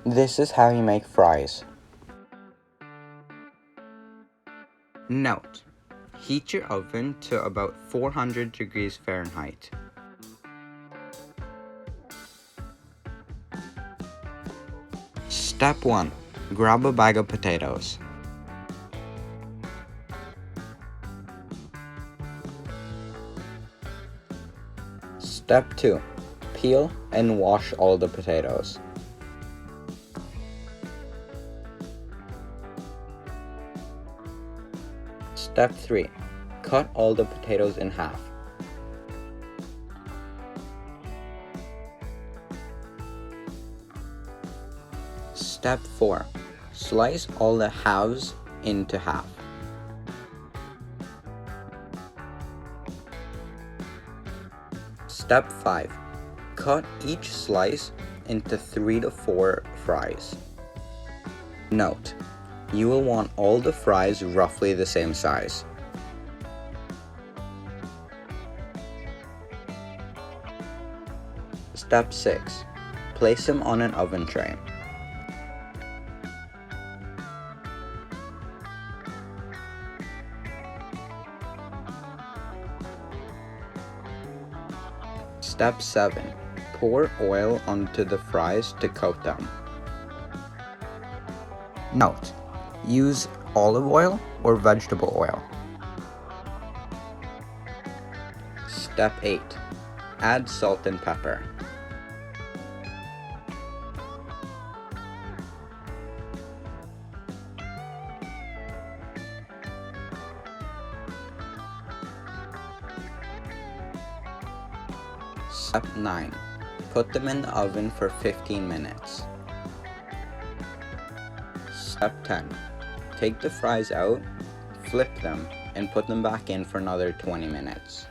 This is how you make fries. Note: heat your oven to about 400 degrees Fahrenheit. Step 1. Grab a bag of potatoes. Step 2. Peel and wash all the potatoes. Step 3. Cut all the potatoes in half. Step 4. Slice all the halves into half. Step 5. Cut each slice into 3 to 4 fries. Note: you will want all the fries roughly the same size. Step 6. Place them on an oven tray. Step 7. Pour oil onto the fries to coat them. Note: use olive oil or vegetable oil. Step 8. Add salt and pepper. Step 9. Put them in the oven for 15 minutes. Step 10. Take the fries out, flip them, and put them back in for another 20 minutes.